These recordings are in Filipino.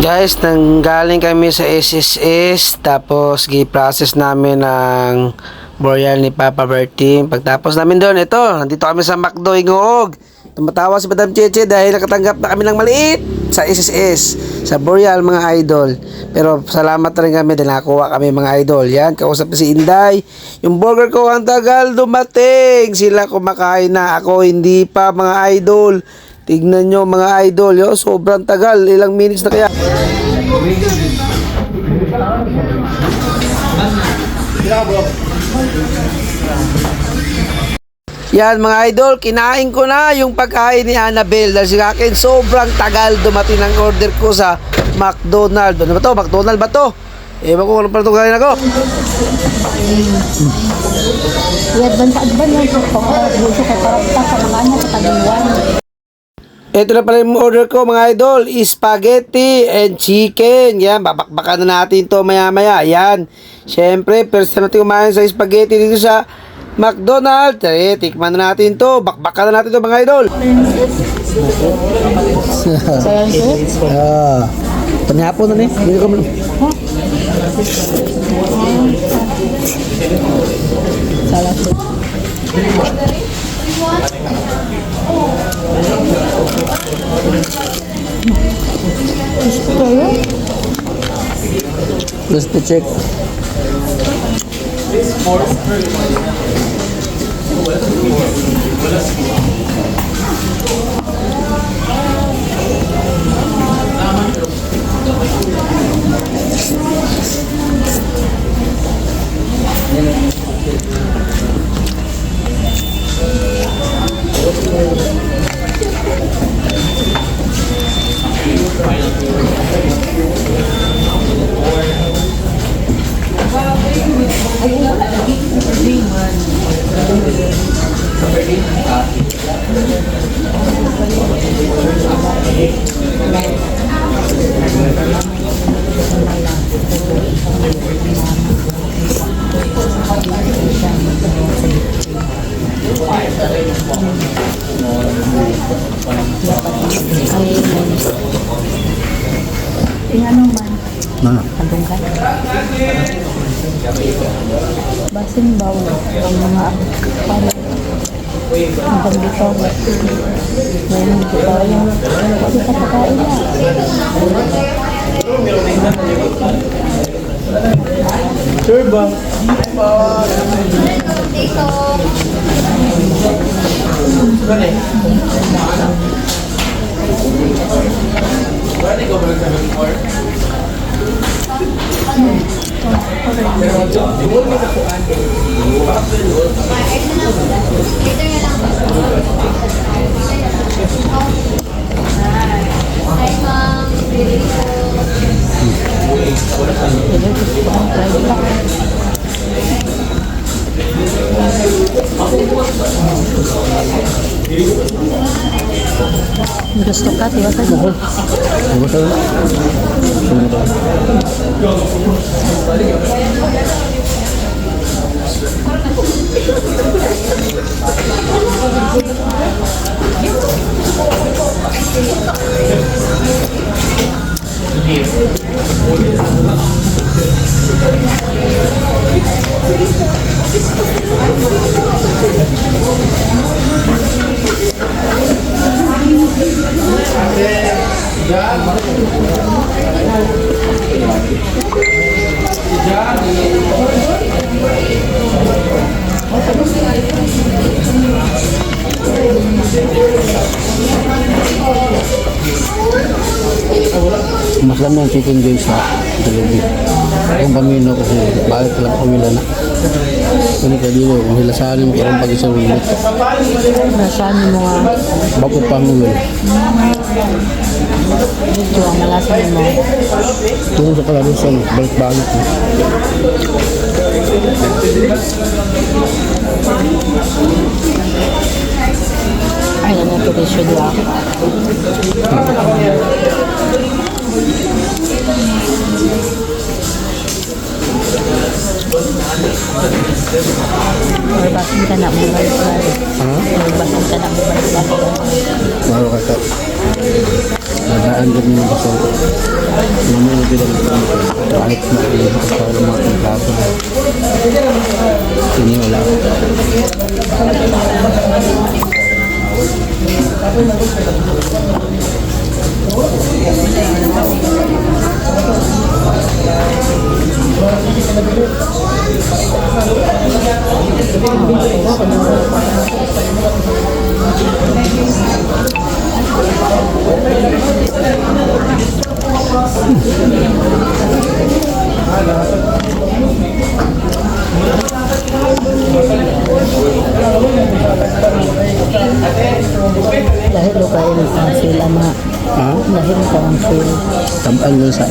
Guys, nanggaling kami sa SSS tapos gi-process namin ng burial ni Papa Berting. Pagtapos namin doon, ito, nandito kami sa McDo Ingog. Tumatawa si Madam Cheche dahil nakatanggap na kami ng maliit sa SSS, sa burial mga idol. Pero salamat rin kami dahil nakakuha kami mga idol. Yan, kausap na si Inday. Yung burger ko ang tagal dumating. Sila kumakain na, ako hindi pa mga idol. Tignan nyo mga idol, yo, sobrang tagal. Ilang minutes na kaya? Yan mga idol, kinain ko na yung pagkain ni Annabelle dahil sa akin sobrang tagal dumating ang order ko sa McDonald's. Ano ba to? McDonald's ba to? Ewan ko kung ano pa ito kain ako. Adban yung pagkakagusto kay parapta sa mga anak sa tagiwan. Ito na pala yung order ko mga idol, spaghetti and chicken. Yan, babakbakan na natin to maya maya. Yan, syempre, first time natin kumain sa spaghetti dito sa McDonald's. Tikman na natin to, bakbakan na natin to mga idol. Panyapo na ni, hindi ko man. Salah. Let's check. Ano man? Mana? Kadunggan. Basin bawo ang mga pare. Ang dito. Ngayon dito yung kasi kapakain na. Sure ba? Gusto ka, tiwa ka dito. Mas lang yung chicken joints na delivery. Kung pamino kasi bakit lang pamila na. Kung ka dito, kung hilasanin mo, parang pag-isang minute. Nasaan mo nga. Bakit pang ulo? Medyo ang malasan mo. Tungkol sa kalarusan, balik-balik mo. Ay, ano ito rin siya diba? Or basin ka na mo balik-balik. Or basin ka na mo balik-balik. Maro ka ka. Nadaan din yung basol. bilang kahit na ilibot pa ng mga kontrato. Ini wala. Dahil lo kayo ang sila na. Ha? Dahil ko ang sila. Tampal doon sa...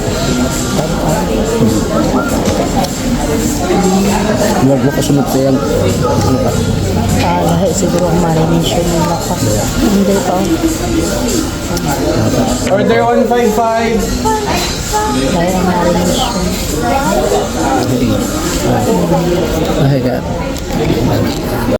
Huwag mo kasunod sa yan. Ano ka? Dahil siguro ang marination nila pa. Hindi pa. Order 155. Dahil ang marination. Ay ka.